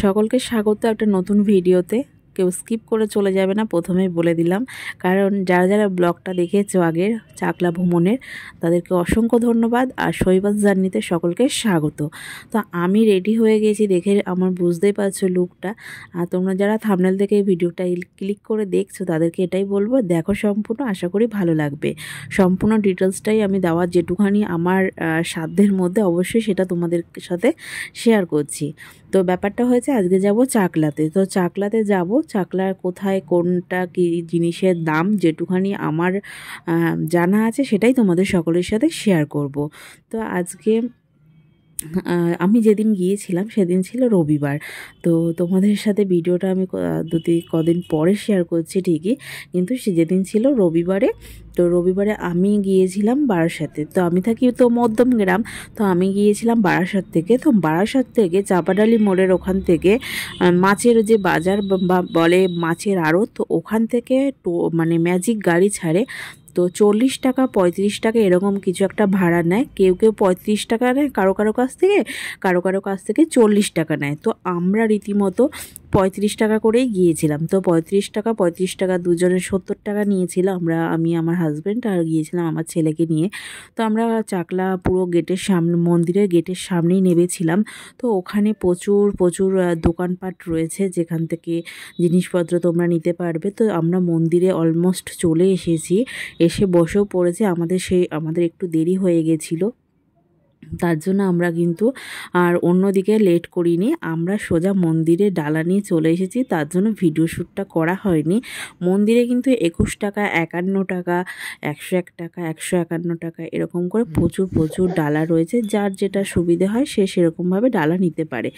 সকলকে স্বাগত একটা নতুন ভিডিওতে। কেউ স্কিপ করে চলে যাবে না, প্রথমেই বলে দিলাম, কারণ যারা যারা ব্লগটা দেখেছো আগের চাকলা ভ্রমণের তাদেরকে অসংখ্য ধন্যবাদ। আর শৈবাস জার্নিতে সকলকে স্বাগত। তো আমি রেডি হয়ে গেছি, দেখে আমার বুঝতেই পারছো লুকটা। আর তোমরা যারা থাম্বনেল থেকে ভিডিওটা ক্লিক করে দেখছো তাদেরকে এটাই বলবো, দেখো সম্পূর্ণ, আশা করি ভালো লাগবে। সম্পূর্ণ ডিটেলসটাই আমি দেওয়ার যেটুখানি আমার সাধ্যের মধ্যে অবশ্যই সেটা তোমাদের সাথে শেয়ার করছি। তো ব্যাপারটা হয়েছে আজকে যাব চাকলাতে। তো চাকলাতে যাব, চাকলার কোথায় কোনটা কি জিনিসের দাম যেটুখানি আমার জানা আছে সেটাই তোমাদের সকলের সাথে শেয়ার করব। তো আজকে আমি যেদিন গিয়েছিলাম সেদিন ছিল রবিবার। তো তোমাদের সাথে ভিডিওটা আমি কদিন পরে শেয়ার করছি ঠিকই, কিন্তু সে যেদিন ছিল রবিবারে। তো রবিবারে আমি গিয়েছিলাম বারাসাতে। তো আমি থাকি তো মধ্যম গ্রাম, তো আমি গিয়েছিলাম বারাসাত থেকে। তো বারাসাত থেকে চাপাডালি মোড়ের ওখান থেকে মাছের যে বাজার বা বলে মাছের আড়ত, তো ওখান থেকে মানে ম্যাজিক গাড়ি ছাড়ে। তো 40 টাকা 35 টাকা এরকম কিছু একটা ভাড়া নেয়। কেউ কেউ 35 টাকা নেয় কারো কারো কাছ থেকে, কারো কারো কাছ থেকে 40 টাকা নেয়। তো আমরা রীতিমতো 35 টাকা করেই গিয়েছিলাম। তো 35 টাকা দুজনের 70 টাকা নিয়েছিল। আমি আমার হাজব্যান্ড আর গিয়েছিলাম আমার ছেলেকে নিয়ে। তো আমরা চাকলা পুরো গেটের সামনে, মন্দিরের গেটের সামনেই নেমেছিলাম। তো ওখানে প্রচুর প্রচুর দোকানপাট রয়েছে যেখান থেকে জিনিসপত্র তোমরা নিতে পারবে। তো আমরা মন্দিরে অলমোস্ট চলে এসেছি, এসে বসেও পড়েছে। আমাদের একটু দেরি হয়ে গেছিলো, তার জন্য আমরা কিন্তু আর অন্যদিকে লেট করিনি। আমরা সোজা মন্দিরে ডালা নিয়ে চলে এসেছি, তার জন্য ভিডিও শ্যুটটা করা হয়নি। মন্দিরে কিন্তু 21 টাকা, 51 টাকা, 101 টাকা, 151 টাকা এরকম করে প্রচুর প্রচুর ডালা রয়েছে। যার যেটা সুবিধে হয় সে সেরকমভাবে ডালা নিতে পারে।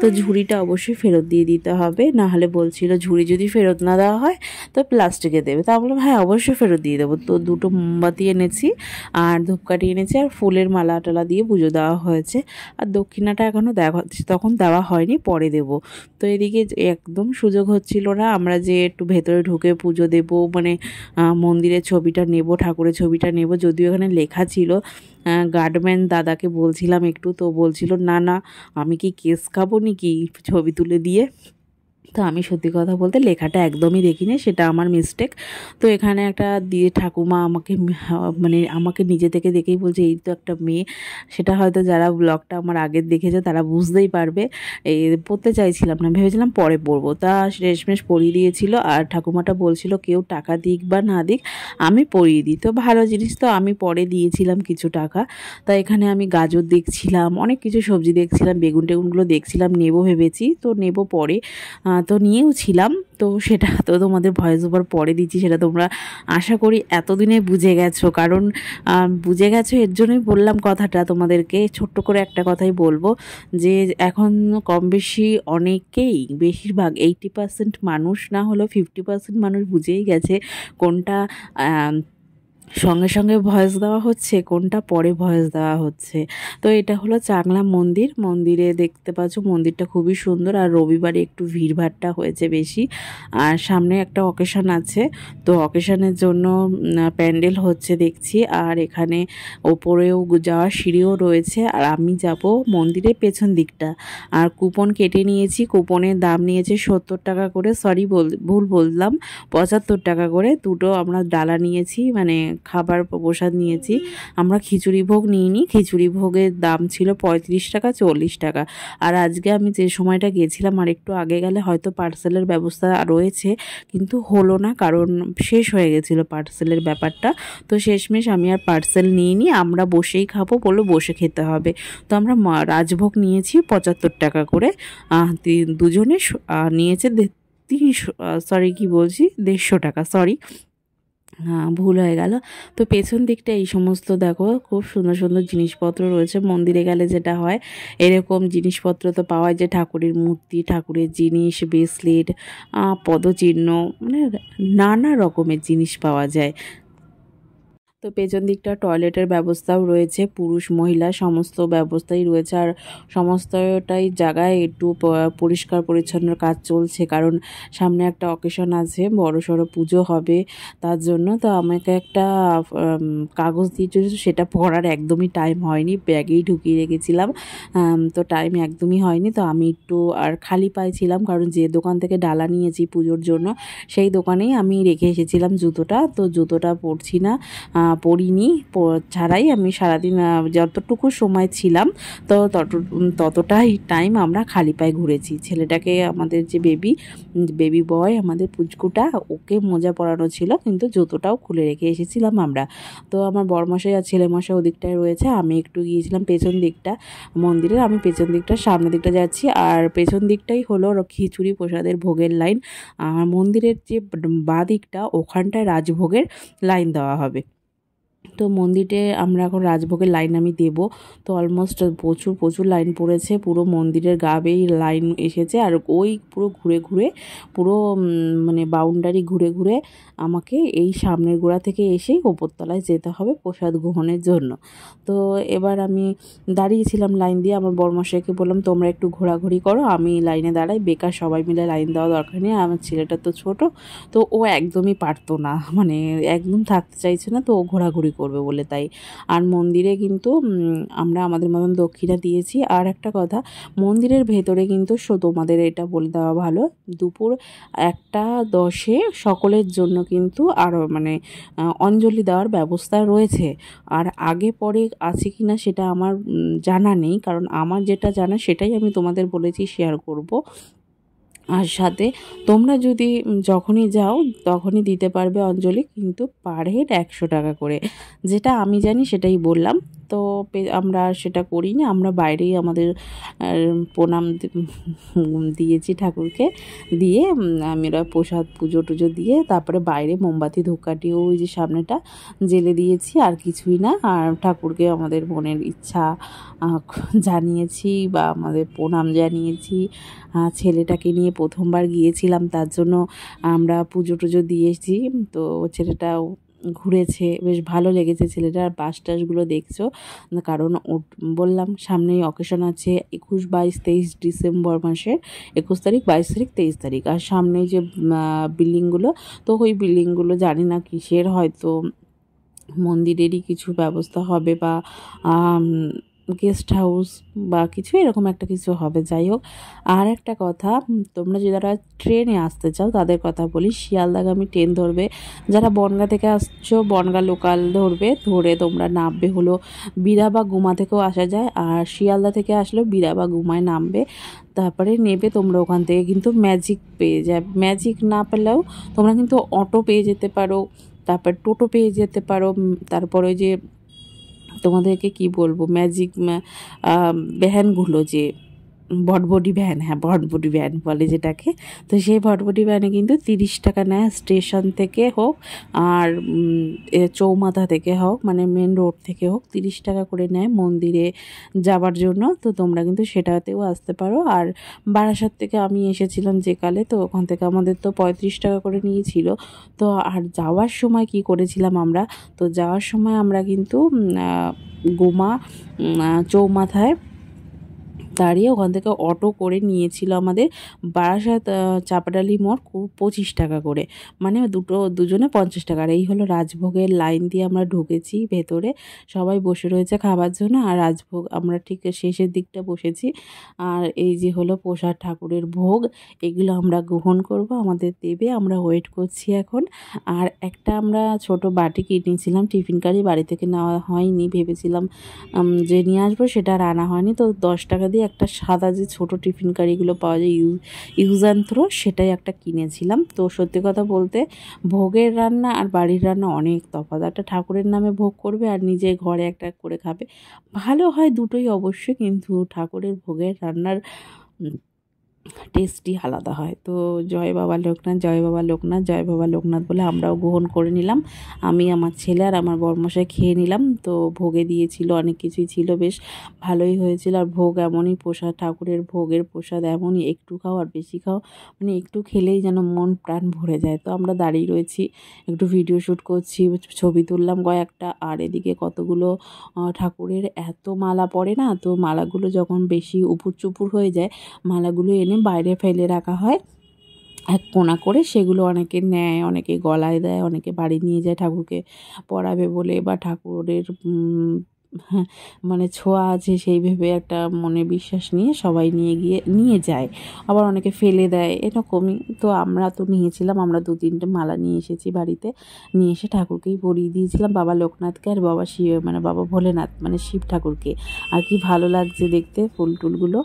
তো ঝুড়িটা অবশ্যই ফেরত দিয়ে দিতে হবে, না হলে বলছিল ঝুড়ি যদি ফেরত না দেওয়া হয় তো প্লাস্টিকে দেবে। তা বললাম হ্যাঁ অবশ্যই ফেরত দিয়ে দেবো। তো 2টো মোমবাতি এনেছি আর ধূপকাঠি এনেছি আর ফুলের মালা টালা দিয়ে পুজো দেওয়া হয়েছে। আর দক্ষিণাটা এখনও তখন দেওয়া হয়নি, পরে দেব। তো এদিকে একদম সুযোগ হচ্ছিল না আমরা যে একটু ভেতরে ঢুকে পুজো দেব, মানে মন্দিরের ছবিটা নেব, ঠাকুরের ছবিটা নেব। যদিও এখানে লেখা ছিল, গার্ডম্যান দাদাকে বলছিলাম একটু, তো বলছিল না না আমি কি কেস খাবো নাকি ছবি তুলে দিয়ে। তো আমি সত্যি কথা বলতে লেখাটা একদমই দেখিনি, সেটা আমার মিস্টেক। তো এখানে একটা দিয়ে ঠাকুমা আমাকে নিজে থেকে দেখেই বলছে এই তো একটা মেয়ে। সেটা হয়তো যারা ব্লগটা আমার আগের দেখেছে তারা বুঝতেই পারবে। এই পড়তে চাইছিলাম না, ভেবেছিলাম পরে পড়বো। তা শেষমেশ পরিয়ে দিয়েছিল। আর ঠাকুমাটা বলছিল কেউ টাকা দিক বা না দিক আমি পরিয়ে দিই। তো ভালো জিনিস, তো আমি পরে দিয়েছিলাম কিছু টাকা। তা এখানে আমি গাজর দেখছিলাম, অনেক কিছু সবজি দেখছিলাম, বেগুন টেগুনগুলো দেখছিলাম, নেবো ভেবেছি, তো নেবো পরে। তো নিয়েও ছিলাম। তো সেটা তো তোমাদের ভয়েস ওভার পরে দিচ্ছি, সেটা তোমরা আশা করি এতদিনে বুঝে গেছো। কারণ বুঝে গেছো এর জন্যই বললাম কথাটা তোমাদেরকে। ছোট্ট করে একটা কথাই বলবো, যে এখন কম বেশি অনেকেই, বেশিরভাগ 80% মানুষ না হলেও 50% মানুষ বুঝেই গেছে কোনটা সঙ্গে সঙ্গে ভয়েস দেওয়া হচ্ছে, কোনটা পরে ভয়েস দেওয়া হচ্ছে। তো এটা হলো চাকলা মন্দির। মন্দিরে দেখতে পাচ্ছ মন্দিরটা খুবই সুন্দর। আর রবিবারে একটু ভিড়ভাড়টা হয়েছে বেশি। আর সামনে একটা অকেশন আছে, তো অকেশনের জন্য প্যান্ডেল হচ্ছে দেখছি। আর এখানে ওপরেও যাওয়ার সিঁড়িও রয়েছে। আর আমি যাব মন্দিরের পেছন দিকটা। আর কুপন কেটে নিয়েছি, কুপনের দাম নিয়েছে 70 টাকা করে, সরি ভুল বললাম, 75 টাকা করে। দুটো আমরা ডালা নিয়েছি, মানে খাবার প্রসাদ নিয়েছি। আমরা খিচুড়ি ভোগ নিইনি, খিচুড়ি ভোগের দাম ছিল 35 টাকা 40 টাকা। আর আজকে আমি যে সময়টা গেছিলাম আর একটু আগে গেলে হয়তো পার্সেলের ব্যবস্থা রয়েছে, কিন্তু হলো না, কারণ শেষ হয়ে গেছিলো পার্সেলের ব্যাপারটা। তো শেষমেশ আমি আর পার্সেল নিইনি, আমরা বসেই খাবো বলে বসে খেতে হবে। তো আমরা রাজভোগ নিয়েছি 75 টাকা করে, দুজনে নিয়েছে 150 টাকা, সরি। ভুল হয়ে গেল। তো পেছন দিকটা এই সমস্ত দেখো খুব সুন্দর সুন্দর জিনিসপত্র রয়েছে। মন্দিরে গেলে যেটা হয় এরকম জিনিসপত্র তো পাওয়া যায়, ঠাকুরের মূর্তি, ঠাকুরের জিনিস, ব্রেসলেট, পদচিহ্ন, মানে নানা রকমের জিনিস পাওয়া যায়। তো পেছন দিকটা টয়লেটের ব্যবস্থাও রয়েছে, পুরুষ মহিলা সমস্ত ব্যবস্থাই রয়েছে। আর সমস্তটাই জায়গায় একটু পরিষ্কার পরিচ্ছন্নর কাজ চলছে, কারণ সামনে একটা অকেশন আছে, বড়সড় পুজো হবে তার জন্য। তো আমাকে একটা কাগজ দিয়েছিল, সেটা পড়ার একদমই টাইম হয়নি, ব্যাগেই ঢুকিয়ে রেখেছিলাম। তো টাইম একদমই হয়নি। তো আমি একটু আর খালি পায়ে ছিলাম, কারণ যে দোকান থেকে ডালা নিয়েছি পুজোর জন্য সেই দোকানেই আমি রেখে এসেছিলাম জুতোটা। তো জুতোটা পরছি না, পড়িনি, ছাড়াই আমি সারাদিন যতটুকু সময় ছিলাম তো ততটাই টাইম আমরা খালি পায়ে ঘুরেছি। ছেলেটাকে, আমাদের যে বেবি বয় আমাদের পুচকুটা, ওকে মোজা পরানো ছিল, কিন্তু জুতোটাও খুলে রেখে এসেছিলাম আমরা। তো আমার বরমশাই আর ছেলেমশাই ওদিকটায় রয়েছে, আমি একটু গিয়েছিলাম পেছন দিকটা মন্দিরের। আমি পেছন দিকটা সামনের দিকটা যাচ্ছি, আর পেছন দিকটাই হলো খিচুড়ি প্রসাদের ভোগের লাইন। আর মন্দিরের যে বাঁ দিকটা, ওখানটায় রাজভোগের লাইন দেওয়া হবে। তো মন্দিরে আমরা এখন রাজভোগের লাইন আমি দেব। তো অলমোস্ট প্রচুর প্রচুর লাইন পড়েছে, পুরো মন্দিরের গা বেয়ে লাইন এসেছে। আর ওই পুরো ঘুরে ঘুরে, পুরো মানে বাউন্ডারি ঘুরে ঘুরে আমাকে এই সামনের গোড়া থেকে এসেই ওপরতলায় যেতে হবে প্রসাদ গ্রহণের জন্য। তো এবার আমি দাঁড়িয়েছিলাম লাইন দিয়ে, আমার বরমশাইকে বললাম তোমরা একটু ঘোরাঘুরি করো, আমি লাইনে দাঁড়াই, বেকার সবাই মিলে লাইন দেওয়া দরকার নেই। আমার ছেলেটা তো ছোট, তো ও একদমই পারতো না, মানে একদম থাকতে চাইছে না, তো ও ঘোরাঘুরি করবে বলে তাই। আর মন্দিরে কিন্তু আমরা আমাদের মতন দক্ষিণা দিয়েছি। আর একটা কথা, মন্দিরের ভেতরে কিন্তু তোমাদের এটা বলে দেওয়া ভালো, দুপুর 1:10 সকলের জন্য কিন্তু আরও মানে অঞ্জলি দেওয়ার ব্যবস্থা রয়েছে। আর আগে পরে আছে কি না সেটা আমার জানা নেই, কারণ আমার যেটা জানা সেটাই আমি তোমাদের বলেছি শেয়ার করব। আর সাথে তোমরা যদি যখনই যাও তখনই দিতে পারবে অঞ্জলি, কিন্তু পার হেড 100 টাকা করে, যেটা আমি জানি সেটাই বললাম। তো আমরা সেটা করি না, আমরা বাইরেই আমাদের প্রণাম দিয়েছি ঠাকুরকে, দিয়ে আমরা প্রসাদ পুজো টুজো দিয়ে তারপরে বাইরে মোমবাতি ধূপকাঠি ওই যে সামনেটা জেলে দিয়েছি, আর কিছুই না। আর ঠাকুরকে আমাদের মনের ইচ্ছা জানিয়েছি বা আমাদের প্রণাম জানিয়েছি। ছেলেটাকে নিয়ে প্রথমবার গিয়েছিলাম, তার জন্য আমরা পুজো টুজো দিয়েছি। তো ছেলেটাও ঘুরেছে, বেশ ভালো লেগেছে ছেলেটার। বাস টাসগুলো দেখছো, কারণ বললাম সামনেই অকেশন আছে 21, 22, 23 ডিসেম্বর মাসের 21 তারিখ, 22 তারিখ, 23 তারিখ। আর সামনেই যে বিল্ডিংগুলো, তো ওই বিল্ডিংগুলো জানি না কিসের, হয়তো মন্দিরেরই কিছু ব্যবস্থা হবে, বা গেস্ট হাউস বা কিছু এরকম একটা কিছু হবে। যাই হোক, আর একটা কথা, তোমরা যারা ট্রেনে আসতে চাও তাদের কথা বলি, শিয়ালদাগামী ট্রেন ধরবে। যারা বনগাঁ থেকে আসছো, বনগাঁ লোকাল ধরবে, ধরে তোমরা নামবে হলো বিরা বা গুমা থেকেও আসা যায়। আর শিয়ালদা থেকে আসলেও বিরা বা গুমায় নামবে, তারপরে নেবে তোমরা ওখান থেকে কিন্তু ম্যাজিক পেয়ে যাবে। ম্যাজিক না পেলেও তোমরা কিন্তু অটো পেয়ে যেতে পারো, তারপর টোটো পেয়ে যেতে পারো। তারপর ওই যে তোমাদেরকে কি বলবো, ম্যাজিক ভ্যানগুলো, যে ভটভটি ভ্যান, হ্যাঁ ভটভটি ভ্যান বলে যেটাকে, তো সেই ভটভটি ভ্যানে কিন্তু 30 টাকা নেয় স্টেশন থেকে হোক আর চৌমাথা থেকে হোক, মানে মেন রোড থেকে হোক, 30 টাকা করে নেয় মন্দিরে যাবার জন্য। তো তোমরা কিন্তু সেটাতেও আসতে পারো। আর বারাসাত থেকে আমি এসেছিলাম যেকালে, তো ওখান থেকে আমাদের তো 35 টাকা করে নিয়েছিল। তো আর যাওয়ার সময় কি করেছিলাম আমরা, তো যাওয়ার সময় আমরা কিন্তু গুমা চৌমাথায় দাঁড়িয়ে ওখান থেকে অটো করে নিয়েছিল আমাদের বারাসাত চাপাডালি মোড় 25 টাকা করে, মানে দুজনে 50 টাকা। আর এই হলো রাজভোগের লাইন দিয়ে আমরা ঢুকেছি ভেতরে, সবাই বসে রয়েছে খাবার জন্য। আর রাজভোগ আমরা ঠিক শেষের দিকটা বসেছি। আর এই যে হলো প্রসাদ ঠাকুরের ভোগ, এগুলো আমরা গ্রহণ করব, আমাদের দেবে, আমরা ওয়েট করছি এখন। আর একটা আমরা ছোট বাটি কিনেছিলাম, টিফিন কারি বাড়ি থেকে নেওয়া হয়নি, ভেবেছিলাম যে নিয়ে আসবো, সেটা আর আনা হয়নি। তো 10 টাকা দিয়ে একটা সাদা যে ছোট টিফিন কারিগুলো পাওয়া যায় ইউজ অ্যান্ড থ্রো, সেটাই একটা কিনেছিলাম। তো সত্যি কথা বলতে ভোগের রান্না আর বাড়ির রান্না অনেক তফাৎ। একটা ঠাকুরের নামে ভোগ করবে আর নিজে ঘরে একটা করে খাবে, ভালো হয় দুটোই অবশ্যই, কিন্তু ঠাকুরের ভোগের রান্নার টেস্টই আলাদা হয়। তো জয় বাবা লোকনাথ, জয় বাবা লোকনাথ, জয় বাবা লোকনাথ বলে আমরাও গ্রহণ করে নিলাম। আমি, আমার ছেলে আর আমার বরমশাই খেয়ে নিলাম। তো ভোগে দিয়েছিল, অনেক কিছুই ছিল, বেশ ভালোই হয়েছিল। আর ভোগ এমনই প্রসাদ, ঠাকুরের ভোগের প্রসাদ এমনই, একটু খাও আর বেশি খাও, মানে একটু খেলেই যেন মন প্রাণ ভরে যায়। তো আমরা দাঁড়িয়ে রয়েছি, একটু ভিডিও শ্যুট করছি, ছবি তুললাম কয়েকটা। আর এদিকে কতগুলো ঠাকুরের এত মালা পড়ে না, তো মালাগুলো যখন বেশি উপুর চুপুর হয়ে যায়, মালাগুলো এনে বাইরে ফেলে রাখা হয় এক কোণা করে। সেগুলো অনেকে নেয়, অনেকে গলায় দেয়, অনেকে বাড়ি নিয়ে যায় ঠাকুরকে পরাবে বলে, বা ঠাকুরের হ্যাঁ, মানে ছোঁয়া আছে সেই ভেবে একটা মনে বিশ্বাস নিয়ে সবাই নিয়ে যায়। আবার অনেকে ফেলে দেয়, এরকমই। তো আমরা তো নিয়েছিলাম, আমরা 2-3টে মালা নিয়ে এসেছি বাড়িতে, নিয়ে এসে ঠাকুরকেই পরিয়ে দিয়েছিলাম, বাবা লোকনাথকে আর বাবা শিব, মানে বাবা ভোলেনাথ মানে শিব ঠাকুরকে। আর কি ভালো লাগছে দেখতে ফুল টুলগুলো।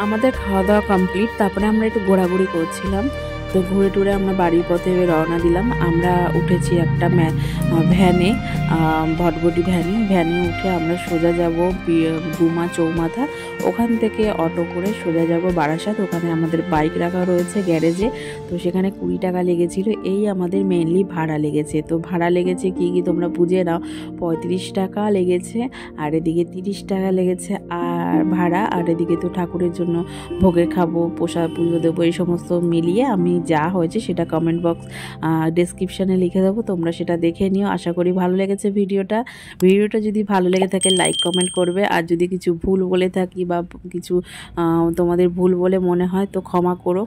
আমাদের খাওয়া দাওয়া কমপ্লিট, তারপরে আমরা একটু ঘোরাঘুরি করছিলাম। তো ঘুরে টুরে আমরা বাড়ির পথে রওনা দিলাম। আমরা উঠেছি একটা ভ্যানে, ভটভটি ভ্যানে উঠে আমরা সোজা যাব গুমা চৌমাথা। ওখান থেকে অটো করে সোজা যাব বারাসাত। ওখানে আমাদের বাইক রাখা রয়েছে গ্যারেজে। তো সেখানে 20 টাকা লেগেছিল, এই আমাদের মেনলি ভাড়া লেগেছে। তো ভাড়া লেগেছে কি তোমরা বুঝে নাও, 35 টাকা লেগেছে, আর এদিকে 30 টাকা লেগেছে আর ভাড়া। আর এদিকে তো ঠাকুরের জন্য ভোগে খাবো, প্রসাদ পুজো দেবো, এই সমস্ত মিলিয়ে আমি যা হয়েছে সেটা কমেন্ট বক্স ডেসক্রিপশানে লিখে দেবো, তোমরা সেটা দেখে নিও। আশা করি ভালো লেগেছে ভিডিওটা। যদি ভালো লেগে থাকে লাইক কমেন্ট করবে, আর যদি কিছু ভুল বলে থাকি বা কিছু তোমাদের ভুল বলে মনে হয় তো ক্ষমা করো।